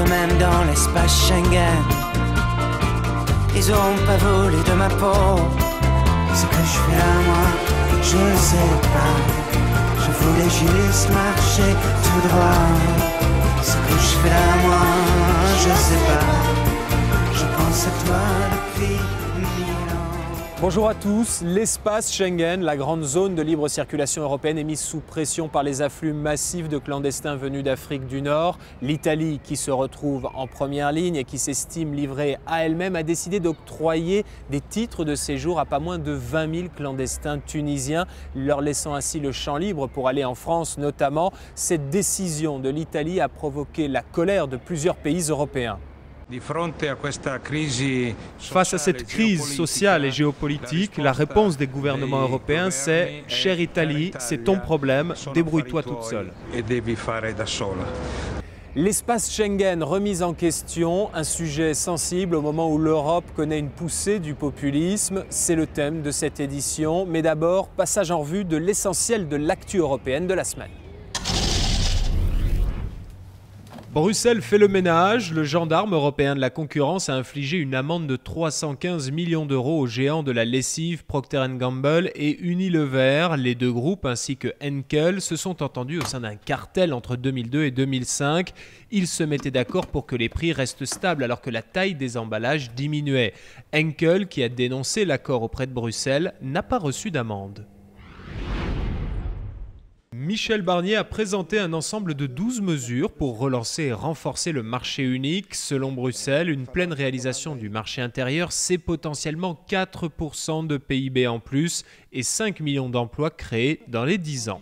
que même dans l'espace Schengen, ils auront pas volé de ma peau. Ce que je fais là, moi, je ne sais pas. Je voulais juste marcher tout droit. Ce que je fais là, moi, je sais pas. Je pense à toi depuis 1000 ans. Bonjour à tous. L'espace Schengen, la grande zone de libre circulation européenne, est mise sous pression par les afflux massifs de clandestins venus d'Afrique du Nord. L'Italie, qui se retrouve en première ligne et qui s'estime livrée à elle-même, a décidé d'octroyer des titres de séjour à pas moins de 20 000 clandestins tunisiens, leur laissant ainsi le champ libre pour aller en France notamment. Cette décision de l'Italie a provoqué la colère de plusieurs pays européens. Face à cette crise sociale et géopolitique, la réponse des gouvernements européens, c'est « Chère Italie, c'est ton problème, débrouille-toi toute seule ». L'espace Schengen remis en question, un sujet sensible au moment où l'Europe connaît une poussée du populisme. C'est le thème de cette édition. Mais d'abord, passage en revue de l'essentiel de l'actu européenne de la semaine. Bruxelles fait le ménage. Le gendarme européen de la concurrence a infligé une amende de 315 millions d'euros aux géants de la lessive Procter & Gamble et Unilever. Les deux groupes ainsi que Henkel se sont entendus au sein d'un cartel entre 2002 et 2005. Ils se mettaient d'accord pour que les prix restent stables alors que la taille des emballages diminuait. Henkel, qui a dénoncé l'accord auprès de Bruxelles, n'a pas reçu d'amende. Michel Barnier a présenté un ensemble de 12 mesures pour relancer et renforcer le marché unique. Selon Bruxelles, une pleine réalisation du marché intérieur, c'est potentiellement 4% de PIB en plus et 5 millions d'emplois créés dans les 10 ans.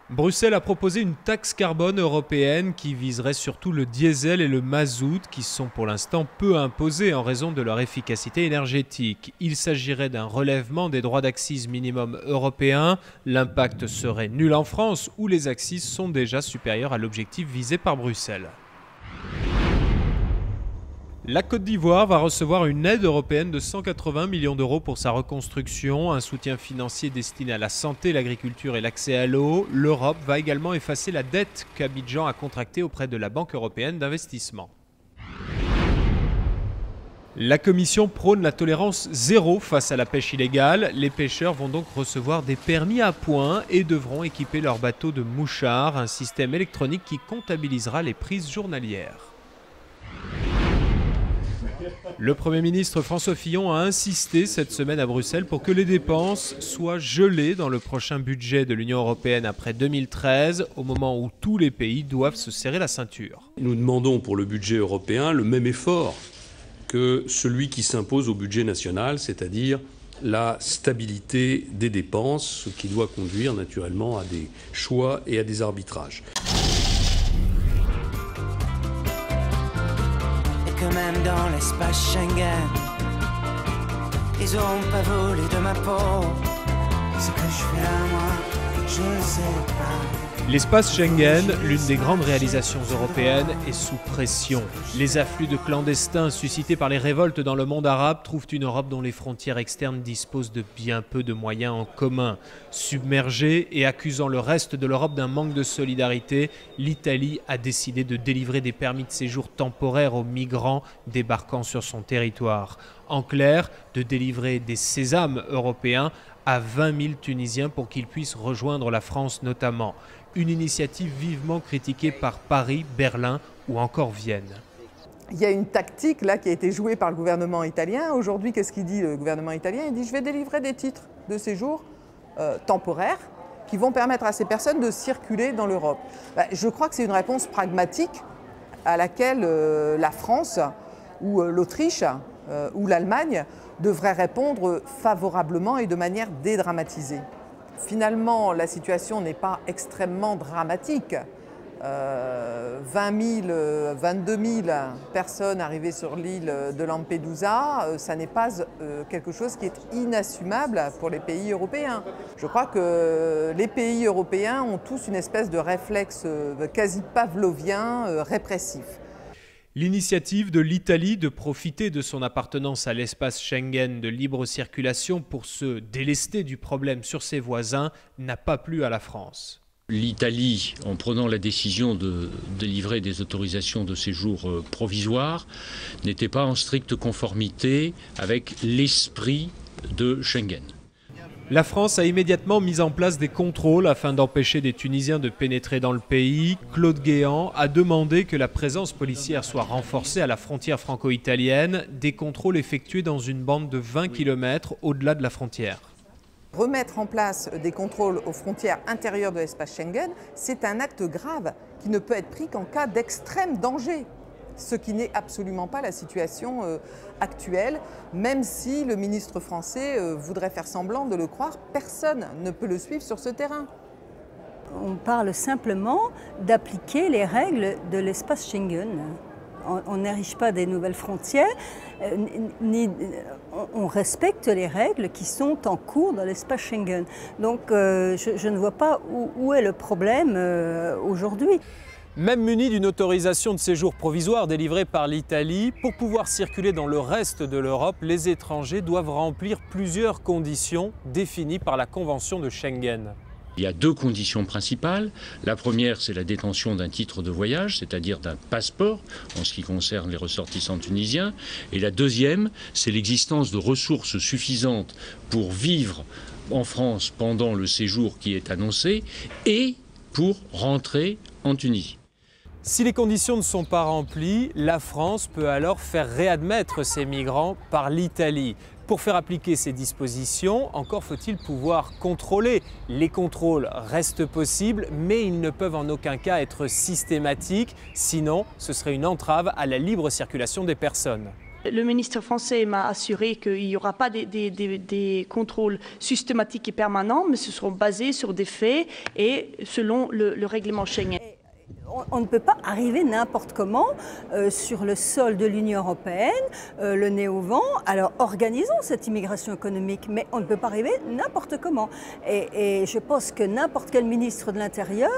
Bruxelles a proposé une taxe carbone européenne qui viserait surtout le diesel et le mazout qui sont pour l'instant peu imposés en raison de leur efficacité énergétique. Il s'agirait d'un relèvement des droits d'accise minimum européens. L'impact serait nul en France où les accises sont déjà supérieures à l'objectif visé par Bruxelles. La Côte d'Ivoire va recevoir une aide européenne de 180 millions d'euros pour sa reconstruction, un soutien financier destiné à la santé, l'agriculture et l'accès à l'eau. L'Europe va également effacer la dette qu'Abidjan a contractée auprès de la Banque européenne d'investissement. La Commission prône la tolérance zéro face à la pêche illégale. Les pêcheurs vont donc recevoir des permis à points et devront équiper leurs bateaux de mouchards, un système électronique qui comptabilisera les prises journalières. Le Premier ministre François Fillon a insisté cette semaine à Bruxelles pour que les dépenses soient gelées dans le prochain budget de l'Union européenne après 2013, au moment où tous les pays doivent se serrer la ceinture. Nous demandons pour le budget européen le même effort que celui qui s'impose au budget national, c'est-à-dire la stabilité des dépenses, ce qui doit conduire naturellement à des choix et à des arbitrages. Que même dans l'espace Schengen, ils auront pas volé de ma peau. Ce que je fais là, moi, je ne sais pas. L'espace Schengen, l'une des grandes réalisations européennes, est sous pression. Les afflux de clandestins suscités par les révoltes dans le monde arabe trouvent une Europe dont les frontières externes disposent de bien peu de moyens en commun. Submergée et accusant le reste de l'Europe d'un manque de solidarité, l'Italie a décidé de délivrer des permis de séjour temporaires aux migrants débarquant sur son territoire. En clair, de délivrer des sésames européens à 20 000 Tunisiens pour qu'ils puissent rejoindre la France notamment. Une initiative vivement critiquée par Paris, Berlin ou encore Vienne. Il y a une tactique là qui a été jouée par le gouvernement italien. Aujourd'hui, qu'est-ce qu'il dit le gouvernement italien? Il dit « je vais délivrer des titres de séjour temporaires qui vont permettre à ces personnes de circuler dans l'Europe ». Je crois que c'est une réponse pragmatique à laquelle la France ou l'Autriche ou l'Allemagne devraient répondre favorablement et de manière dédramatisée. Finalement, la situation n'est pas extrêmement dramatique. 22 000 personnes arrivées sur l'île de Lampedusa, ça n'est pas quelque chose qui est inassumable pour les pays européens. Je crois que les pays européens ont tous une espèce de réflexe quasi pavlovien répressif. L'initiative de l'Italie de profiter de son appartenance à l'espace Schengen de libre circulation pour se délester du problème sur ses voisins n'a pas plu à la France. L'Italie, en prenant la décision de délivrer des autorisations de séjour provisoires, n'était pas en stricte conformité avec l'esprit de Schengen. La France a immédiatement mis en place des contrôles afin d'empêcher des Tunisiens de pénétrer dans le pays. Claude Guéant a demandé que la présence policière soit renforcée à la frontière franco-italienne, des contrôles effectués dans une bande de 20 km au-delà de la frontière. Remettre en place des contrôles aux frontières intérieures de l'espace Schengen, c'est un acte grave qui ne peut être pris qu'en cas d'extrême danger. Ce qui n'est absolument pas la situation actuelle, même si le ministre français voudrait faire semblant de le croire, personne ne peut le suivre sur ce terrain. On parle simplement d'appliquer les règles de l'espace Schengen. On n'érige pas des nouvelles frontières, on respecte les règles qui sont en cours dans l'espace Schengen. Donc je ne vois pas où est le problème aujourd'hui. Même munis d'une autorisation de séjour provisoire délivrée par l'Italie, pour pouvoir circuler dans le reste de l'Europe, les étrangers doivent remplir plusieurs conditions définies par la Convention de Schengen. Il y a deux conditions principales. La première, c'est la détention d'un titre de voyage, c'est-à-dire d'un passeport, en ce qui concerne les ressortissants tunisiens. Et la deuxième, c'est l'existence de ressources suffisantes pour vivre en France pendant le séjour qui est annoncé et pour rentrer en Tunisie. Si les conditions ne sont pas remplies, la France peut alors faire réadmettre ces migrants par l'Italie. Pour faire appliquer ces dispositions, encore faut-il pouvoir contrôler. Les contrôles restent possibles, mais ils ne peuvent en aucun cas être systématiques, sinon ce serait une entrave à la libre circulation des personnes. Le ministre français m'a assuré qu'il n'y aura pas des contrôles systématiques et permanents, mais ce seront basés sur des faits et selon le règlement Schengen. On ne peut pas arriver n'importe comment sur le sol de l'Union européenne, le nez au vent. Alors organisons cette immigration économique, mais on ne peut pas arriver n'importe comment. Et je pense que n'importe quel ministre de l'Intérieur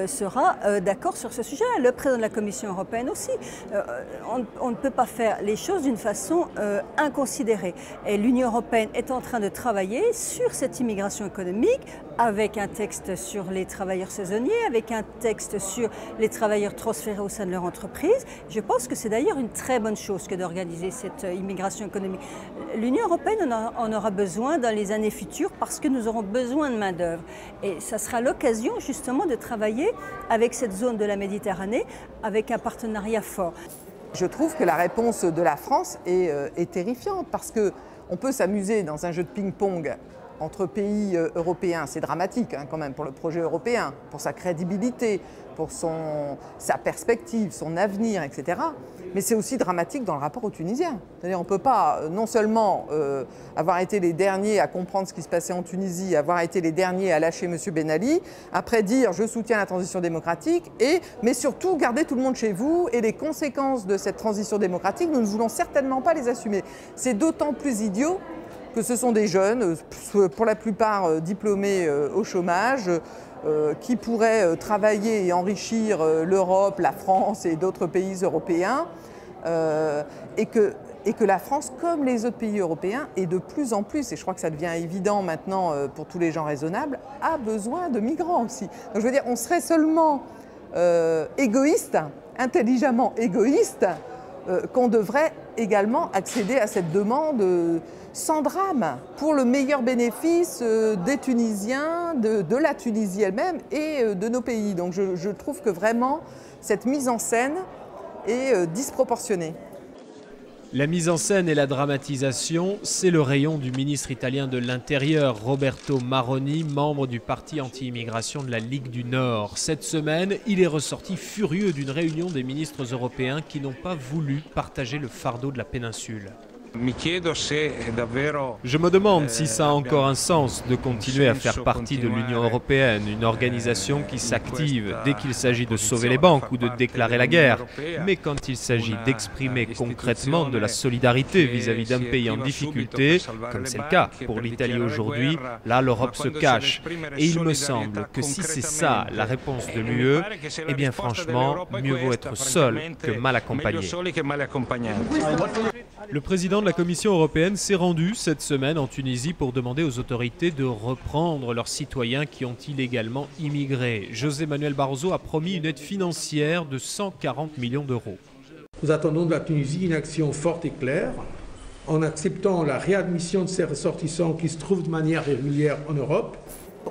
sera d'accord sur ce sujet. Le président de la Commission européenne aussi. On ne peut pas faire les choses d'une façon inconsidérée. Et l'Union européenne est en train de travailler sur cette immigration économique avec un texte sur les travailleurs saisonniers, avec un texte sur les travailleurs transférés au sein de leur entreprise. Je pense que c'est d'ailleurs une très bonne chose que d'organiser cette immigration économique. L'Union européenne en aura besoin dans les années futures parce que nous aurons besoin de main-d'œuvre. Et ça sera l'occasion justement de travailler avec cette zone de la Méditerranée avec un partenariat fort. Je trouve que la réponse de la France est terrifiante parce qu'on peut s'amuser dans un jeu de ping-pong entre pays européens, c'est dramatique quand même pour le projet européen, pour sa crédibilité, pour sa perspective, son avenir, etc. Mais c'est aussi dramatique dans le rapport aux Tunisiens. C'est-à-dire on ne peut pas non seulement avoir été les derniers à comprendre ce qui se passait en Tunisie, avoir été les derniers à lâcher M. Ben Ali, après dire je soutiens la transition démocratique, mais surtout garder tout le monde chez vous et les conséquences de cette transition démocratique, nous ne voulons certainement pas les assumer. C'est d'autant plus idiot que ce sont des jeunes, pour la plupart diplômés au chômage, qui pourraient travailler et enrichir l'Europe, la France et d'autres pays européens, et que la France, comme les autres pays européens, et de plus en plus, et je crois que ça devient évident maintenant pour tous les gens raisonnables, a besoin de migrants aussi. Donc je veux dire, on serait seulement égoïste, intelligemment égoïste, qu'on devrait également accéder à cette demande sans drame, pour le meilleur bénéfice des Tunisiens, de la Tunisie elle-même et de nos pays. Donc je trouve que vraiment cette mise en scène est disproportionnée. La mise en scène et la dramatisation, c'est le rayon du ministre italien de l'Intérieur, Roberto Maroni, membre du parti anti-immigration de la Ligue du Nord. Cette semaine, il est ressorti furieux d'une réunion des ministres européens qui n'ont pas voulu partager le fardeau de la péninsule. Je me demande si ça a encore un sens de continuer à faire partie de l'Union européenne, une organisation qui s'active dès qu'il s'agit de sauver les banques ou de déclarer la guerre. Mais quand il s'agit d'exprimer concrètement de la solidarité vis-à-vis d'un pays en difficulté, comme c'est le cas pour l'Italie aujourd'hui, là l'Europe se cache. Et il me semble que si c'est ça la réponse de l'UE, eh bien franchement, mieux vaut être seul que mal accompagné. Le président de la Commission européenne s'est rendu cette semaine en Tunisie pour demander aux autorités de reprendre leurs citoyens qui ont illégalement immigré. José Manuel Barroso a promis une aide financière de 140 millions d'euros. Nous attendons de la Tunisie une action forte et claire en acceptant la réadmission de ces ressortissants qui se trouvent de manière régulière en Europe.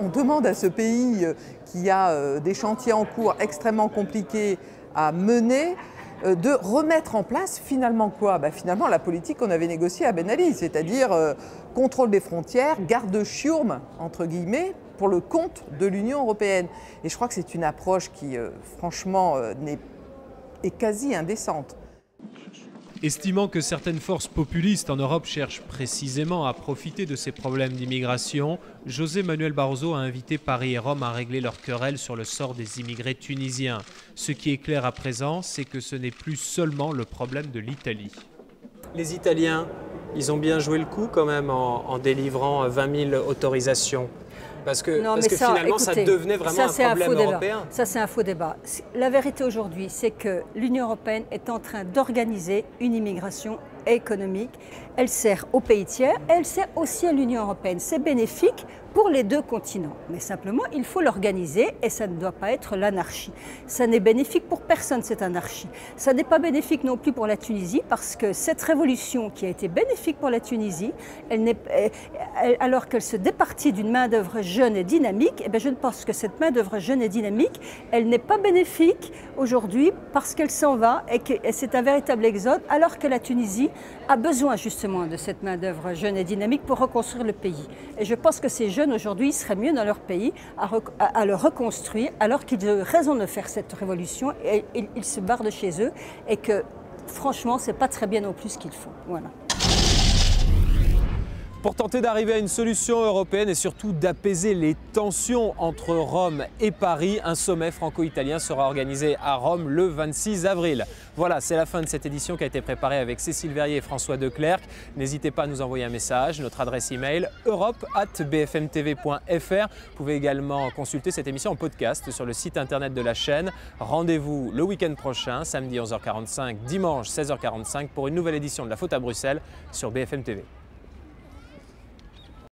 On demande à ce pays qui a des chantiers en cours extrêmement compliqués à mener de remettre en place finalement quoi ? Finalement la politique qu'on avait négociée à Ben Ali, c'est-à-dire contrôle des frontières, garde-chiourme entre guillemets, pour le compte de l'Union européenne. Et je crois que c'est une approche qui franchement est quasi indécente. Estimant que certaines forces populistes en Europe cherchent précisément à profiter de ces problèmes d'immigration, José Manuel Barroso a invité Paris et Rome à régler leur querelle sur le sort des immigrés tunisiens. Ce qui est clair à présent, c'est que ce n'est plus seulement le problème de l'Italie. Les Italiens, ils ont bien joué le coup quand même en délivrant 20 000 autorisations. Parce que finalement, écoutez, ça devenait vraiment un problème européen. Ça, c'est un faux débat. La vérité aujourd'hui, c'est que l'Union européenne est en train d'organiser une immigration économique. Elle sert aux pays tiers, elle sert aussi à l'Union européenne. C'est bénéfique pour les deux continents. Mais simplement, il faut l'organiser et ça ne doit pas être l'anarchie. Ça n'est bénéfique pour personne, cette anarchie. Ça n'est pas bénéfique non plus pour la Tunisie parce que cette révolution qui a été bénéfique pour la Tunisie, alors qu'elle se départit d'une main-d'œuvre jeune et dynamique, eh bien je pense que cette main-d'œuvre jeune et dynamique, elle n'est pas bénéfique aujourd'hui parce qu'elle s'en va et c'est un véritable exode alors que la Tunisie a besoin justement de cette main-d'œuvre jeune et dynamique pour reconstruire le pays. Et je pense que ces jeunes aujourd'hui seraient mieux dans leur pays à le reconstruire alors qu'ils ont raison de faire cette révolution et ils se barrent de chez eux et que franchement c'est pas très bien non plus ce qu'ils font. Voilà. Pour tenter d'arriver à une solution européenne et surtout d'apaiser les tensions entre Rome et Paris, un sommet franco-italien sera organisé à Rome le 26 avril. Voilà, c'est la fin de cette édition qui a été préparée avec Cécile Verrier et François Declercq. N'hésitez pas à nous envoyer un message, notre adresse email europe@bfmtv.fr. Vous pouvez également consulter cette émission en podcast sur le site internet de la chaîne. Rendez-vous le week-end prochain, samedi 11h45, dimanche 16h45 pour une nouvelle édition de La Faute à Bruxelles sur BFM TV.